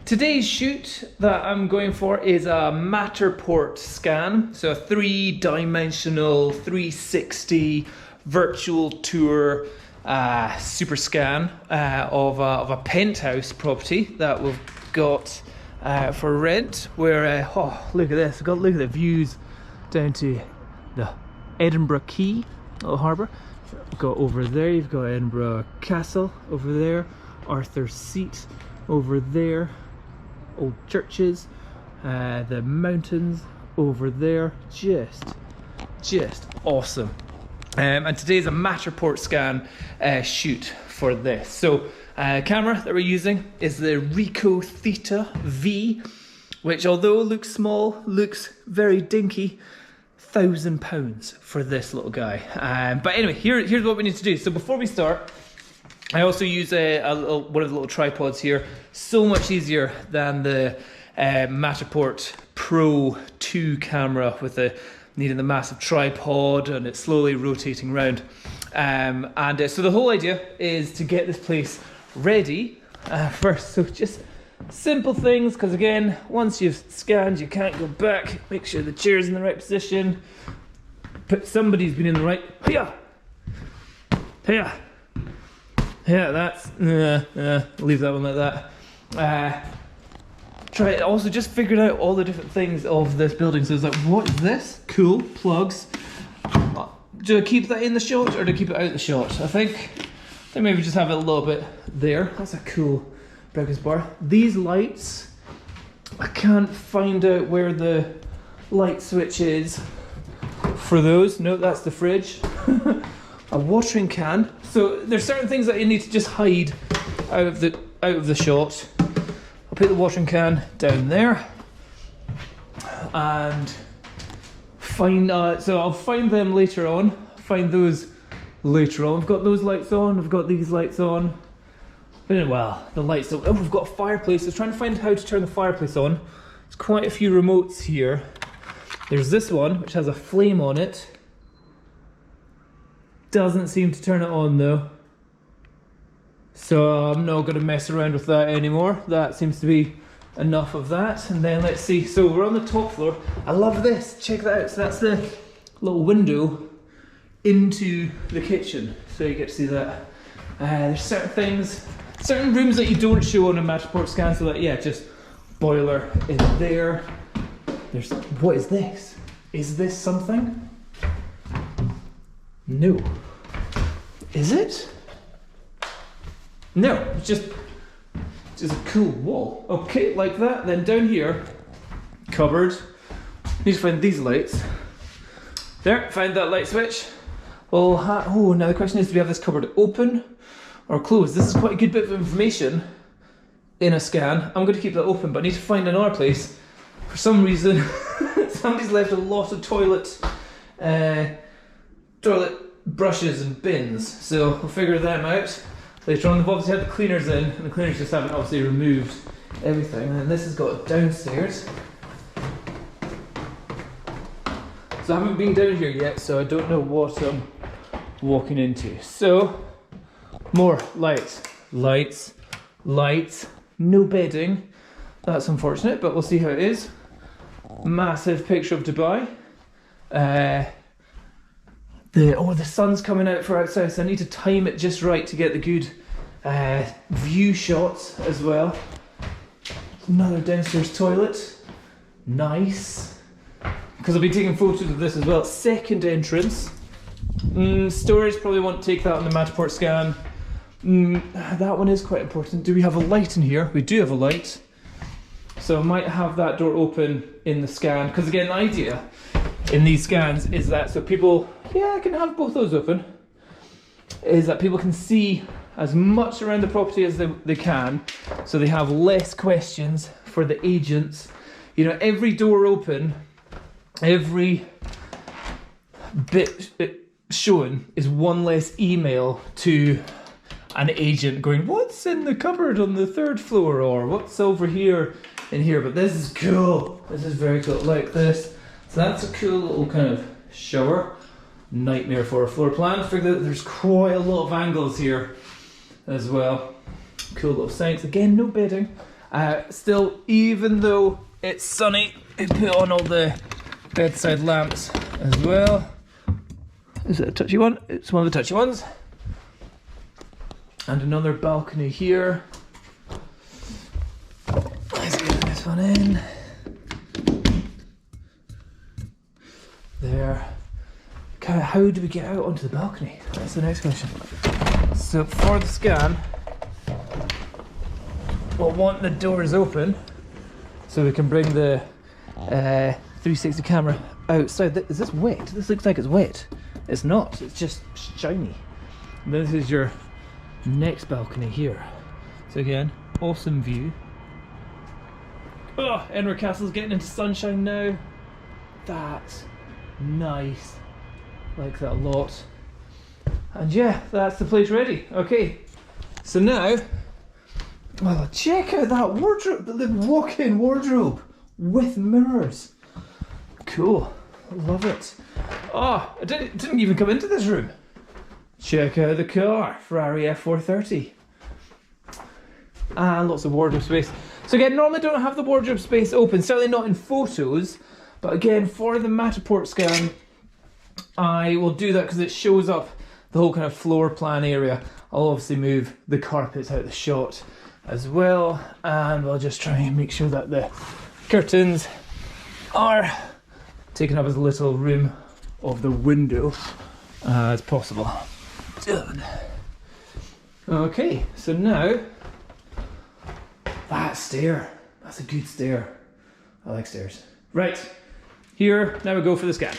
Today's shoot that I'm going for is a Matterport scan, so a 3-dimensional 360 virtual tour super scan of a penthouse property that we've got for rent. Where oh, look at this! Look at the views down to the Edinburgh Quay, little harbour. You've got over there, you've got Edinburgh Castle over there, Arthur's Seat over there, old churches, the mountains over there, just awesome. And today's a Matterport scan shoot for this. So camera that we're using is the Ricoh Theta V, which although looks small, looks very dinky. £1,000 for this little guy. But anyway, here's what we need to do. So before we start, I also use one of the little tripods here. So much easier than the Matterport Pro 2 camera with needing the massive tripod and it's slowly rotating around. So the whole idea is to get this place ready first. So just simple things, because again, once you've scanned, you can't go back. Make sure the chair's in the right position. Somebody's been in the right. Yeah, that's leave that one like that. Try it. Also, just figured out all the different things of this building. So it's like, what is this? Cool plugs. Do I keep that in the shot or do I keep it out the shot? I think maybe just have it a little bit there. That's a cool breakfast bar. These lights, I can't find out where the light switch is for those. No, that's the fridge. A watering can. So there's certain things that you need to just hide out of the shot. I'll put the watering can down there and find. So I'll find them later on. Find those later on. I've got those lights on. I've got these lights on. Well, the lights. Oh, we've got a fireplace. I was trying to find how to turn the fireplace on. There's quite a few remotes here. There's this one which has a flame on it. Doesn't seem to turn it on though. So I'm not going to mess around with that anymore. That seems to be enough of that. And then let's see. So we're on the top floor. I love this. Check that out. So that's the little window into the kitchen. So you get to see that. There's certain rooms that you don't show on a Matterport scan. So that, yeah, just boiler in there. What is this? Is this something? No. Is it? No, it's just a cool wall. Okay, like that. Then down here, cupboard. Need to find these lights. There, find that light switch. Well, now the question is, do we have this cupboard open or closed? This is quite a good bit of information in a scan. I'm going to keep that open, but I need to find another place. For some reason, somebody's left a lot of toilet brushes and bins, so we'll figure them out later on. They've obviously had the cleaners in, and the cleaners just haven't obviously removed everything. And then this has got downstairs. So I haven't been down here yet, so I don't know what I'm walking into. So, more lights. No bedding. That's unfortunate, but we'll see how it is. Massive picture of Dubai. The sun's coming out for outside, so I need to time it just right to get the good view shots as well. Another downstairs toilet. Nice. Because I'll be taking photos of this as well. Second entrance. Storage, probably won't take that on the Matterport scan. That one is quite important. Do we have a light in here? We do have a light. So I might have that door open in the scan. Because again, the idea in these scans is that so people, I can have both those open, is that people can see as much around the property as they can, so they have less questions for the agents. You know, every door open, every bit shown is one less email to an agent going, what's in the cupboard on the 3rd floor, or what's over here in here. But this is cool. This is very cool, like this. So that's a cool little kind of shower. Nightmare for a floor plan. Figure that there's quite a lot of angles here as well. Cool little sinks. Again, no bedding. Still, even though it's sunny, I put on all the bedside lamps as well. Is it a touchy one? It's one of the touchy ones. And another balcony here. Let's get this one in. There. How do we get out onto the balcony? That's the next question. So for the scan, we'll want the doors open so we can bring the 360 camera outside. Is this wet? This looks like it's wet. It's not, it's just shiny. And this is your next balcony here. So again, awesome view. Oh, Edinburgh Castle's getting into sunshine now. That's nice. Like that a lot. And yeah, that's the place ready. Okay, so now, well, check out that wardrobe, the walk-in wardrobe with mirrors. Cool, love it. Oh, I didn't even come into this room. Check out the car, Ferrari F430. And lots of wardrobe space. So again, normally don't have the wardrobe space open, certainly not in photos, but again, for the Matterport scan, I will do that because it shows up the whole kind of floor plan area. I'll obviously move the carpets out of the shot as well, and we'll just try and make sure that the curtains are taking up as little room of the window as possible. Done. Okay, so now that stair, that's a good stair. I like stairs. Right, here, now we go for the scan.